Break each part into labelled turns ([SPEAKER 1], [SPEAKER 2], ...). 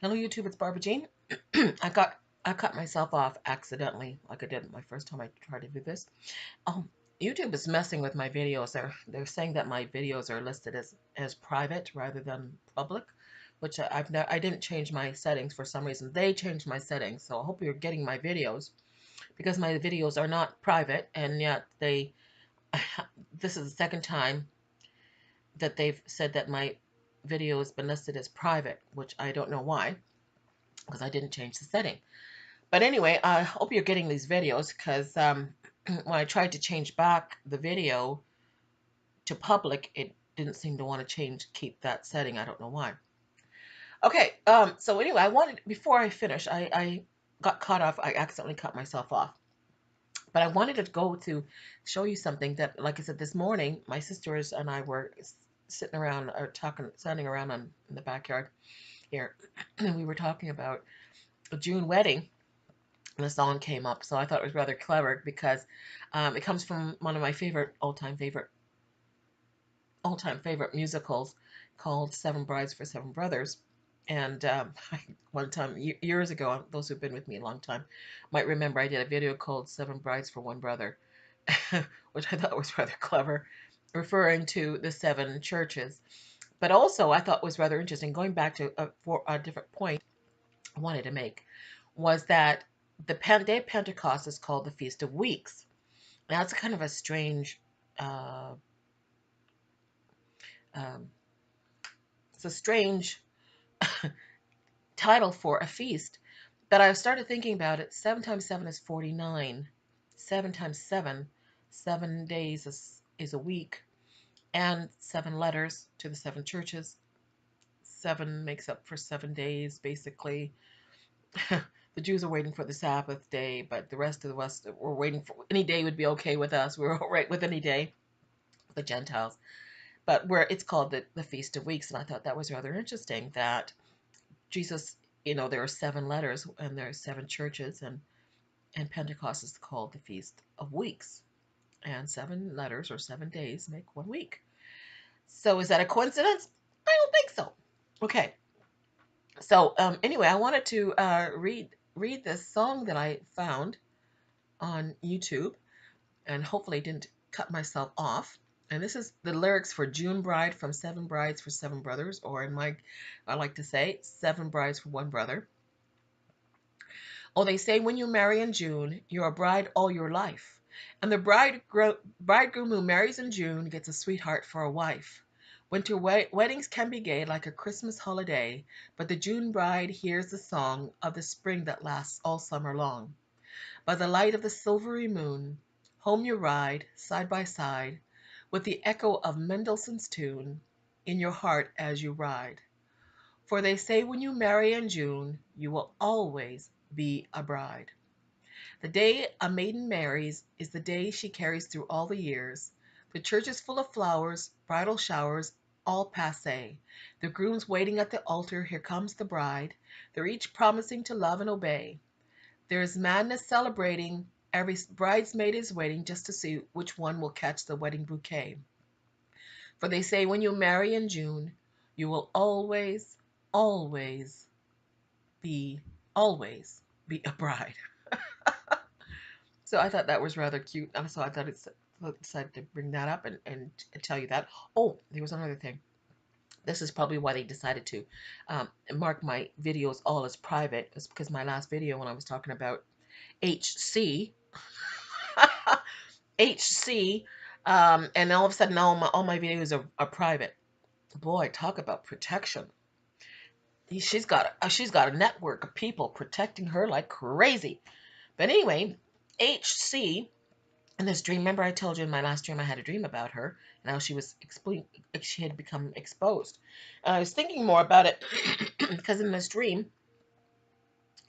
[SPEAKER 1] Hello YouTube, it's Barbara Jean. I cut myself off accidentally, like I did my first time I tried to do this. Um, YouTube is messing with my videos. They're saying that my videos are listed as private rather than public, which I didn't change my settings for some reason. They changed my settings, so I hope you're getting my videos because my videos are not private, and yet they this is the second time that they've said that my video has been listed as private, which I don't know why because I didn't change the setting. But anyway, I hope you're getting these videos because when I tried to change back the video to public, it didn't seem to want to keep that setting. I don't know why. Okay, so anyway, before I finish, I got caught off. I accidentally cut myself off. But I wanted to go to show you something that, like I said, this morning, my sisters and I were sitting around or standing around in the backyard here, and we were talking about a June wedding. And the song came up, so I thought it was rather clever because it comes from one of my all-time favorite musicals called Seven Brides for Seven Brothers. And one time, years ago, those who've been with me a long time might remember I did a video called Seven Brides for One Brother, which I thought was rather clever, referring to the seven churches. But also, I thought was rather interesting, going back to for a different point I wanted to make, was that the day of Pentecost is called the Feast of Weeks. Now, it's kind of a strange, uh, um, it's a strange title for a feast. But I started thinking about it. 7 times 7 is 49. 7 times 7, 7 days is a week. And 7 letters to the 7 churches. 7 makes up for 7 days, basically. The Jews are waiting for the Sabbath day, but the rest of the West were waiting for any day would be okay with us. We were all right with any day, the Gentiles. But where it's called the Feast of Weeks, and I thought that was rather interesting that Jesus, there are 7 letters and there are 7 churches, and Pentecost is called the Feast of Weeks. And 7 letters or 7 days make 1 week. So is that a coincidence? I don't think so. Okay. So anyway, I wanted to read this song that I found on YouTube, and hopefully didn't cut myself off. And this is the lyrics for June Bride from Seven Brides for Seven Brothers, or I like to say, Seven Brides for One Brother. Oh, they say when you marry in June, you're a bride all your life. And the bridegroom who marries in June gets a sweetheart for a wife. Winter weddings can be gay like a Christmas holiday, but the June bride hears the song of the spring that lasts all summer long. By the light of the silvery moon, home you ride, side by side, with the echo of Mendelssohn's tune in your heart as you ride. For they say when you marry in June, you will always be a bride. The day a maiden marries is the day she carries through all the years. The church is full of flowers, bridal showers, all passé. The groom's waiting at the altar, here comes the bride. They're each promising to love and obey. There is madness celebrating, every bridesmaid is waiting just to see which one will catch the wedding bouquet. For they say when you marry in June, you will always be, always be a bride. So I thought that was rather cute. And so I thought I decided to bring that up and tell you that. Oh, there was another thing. This is probably why they decided to mark my videos all as private. It's because my last video when I was talking about HC, HC, and all of a sudden now all my videos are private. Boy, talk about protection. She's got a network of people protecting her like crazy. But anyway, HC in this dream, remember I told you in my last dream I had a dream about her and how she had become exposed. I was thinking more about it because in this dream,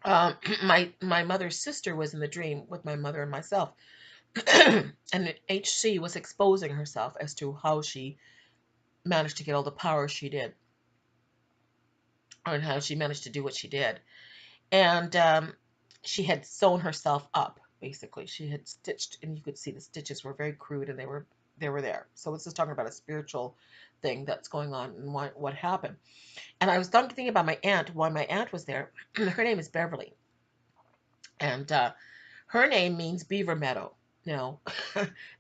[SPEAKER 1] my mother's sister was in the dream with my mother and myself, and HC was exposing herself as to how she managed to get all the power she did, and how she managed to do what she did. And she had sewn herself up. Basically, she had stitched, and you could see the stitches were very crude, and they were there. So this is talking about a spiritual thing that's going on and what happened. And I was thinking about my aunt, why my aunt was there. Her name is Beverly. And her name means beaver meadow. Now,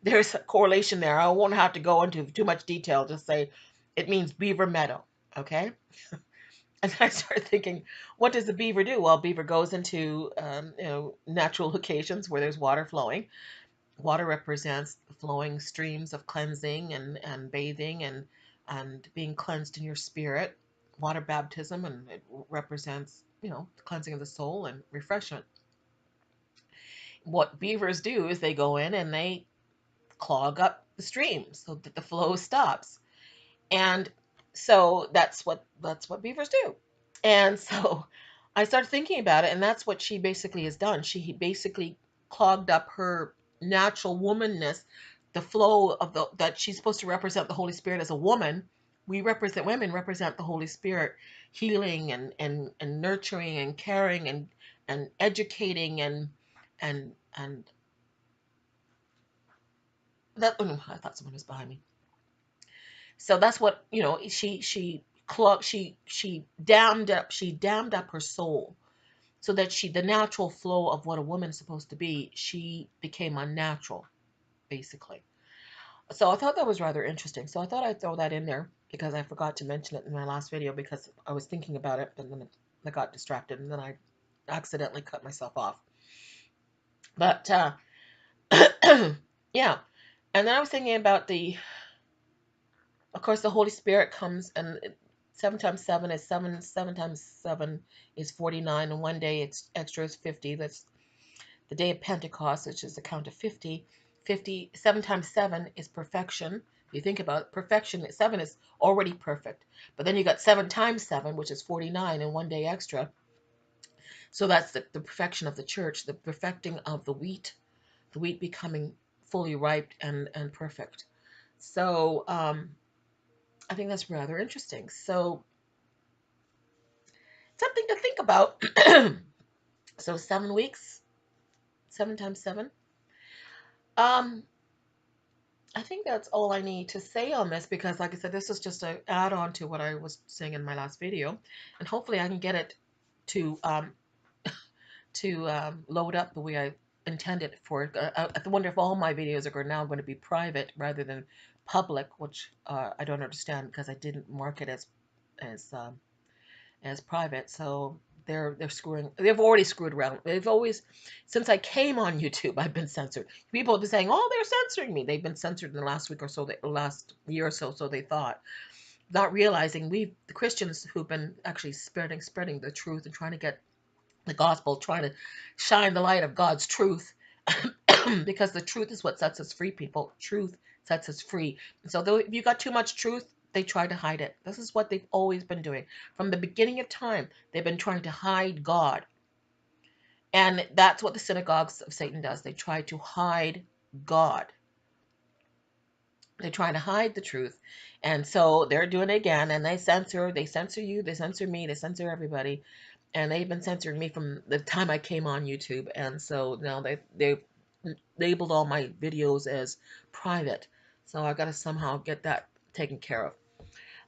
[SPEAKER 1] there's a correlation there. I won't have to go into too much detail. Just say it means beaver meadow. Okay. And I started thinking, what does the beaver do? Well, beaver goes into natural locations where there's water flowing. Water represents flowing streams of cleansing and bathing and being cleansed in your spirit. Water baptism, and it represents the cleansing of the soul and refreshment. What beavers do is they go in and they clog up the stream so that the flow stops. And so that's what beavers do. And so I started thinking about it, and that's what she basically has done. She basically clogged up her natural womanness, the flow of the that she's supposed to represent the Holy Spirit as a woman. Women represent the Holy Spirit, healing and nurturing and caring and educating and that I thought someone was behind me. So that's what she dammed up her soul, so that the natural flow of what a woman's supposed to be, she became unnatural, basically. So I thought that was rather interesting. So I thought I'd throw that in there because I forgot to mention it in my last video because I was thinking about it, and then I got distracted, and then I accidentally cut myself off. But yeah. And then I was thinking about of course, the Holy Spirit comes, and 7 times 7 is 7. 7 times 7 is 49, and one day it's extra is 50. That's the day of Pentecost, which is the count of 50. 50, 7 times 7 is perfection. If you think about it, perfection, 7 is already perfect. But then you got 7 times 7, which is 49, and one day extra. So that's the perfection of the church, the perfecting of the wheat becoming fully ripe and perfect. So I think that's rather interesting. So something to think about. So 7 weeks, 7 times 7. Um, I think that's all I need to say on this because, like I said, this is just an add-on to what I was saying in my last video, and hopefully I can get it to load up the way I intended for it. I wonder if all my videos are now going to be private rather than public, which I don't understand because I didn't mark it as as private. So they're screwing. They've already screwed around. They've always, since I came on YouTube, I've been censored. People have been saying, "Oh, they're censoring me." They've been censored in the last week or so, the last year or so. So they thought, not realizing the Christians who've been actually spreading the truth and trying to get the gospel, trying to shine the light of God's truth, because the truth is what sets us free, people. Truth sets us free. So though if you got too much truth, they try to hide it. This is what they've always been doing. From the beginning of time, they've been trying to hide God. And that's what the synagogues of Satan does. They try to hide God. They try to hide the truth. And so they're doing it again, and they censor you, they censor me, they censor everybody. And they've been censoring me from the time I came on YouTube. And so now they labeled all my videos as private. So I got to somehow get that taken care of.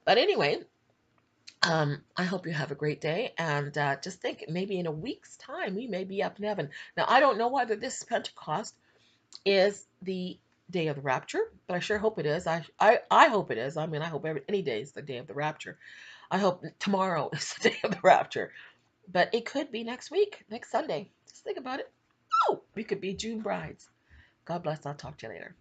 [SPEAKER 1] But anyway, I hope you have a great day. And just think, maybe in a week's time, we may be up in heaven. Now, I don't know whether this Pentecost is the day of the rapture, but I sure hope it is. I hope it is. I mean, I hope any day is the day of the rapture. I hope tomorrow is the day of the rapture. But it could be next week, next Sunday. Just think about it. Oh, we could be June brides. God bless. I'll talk to you later.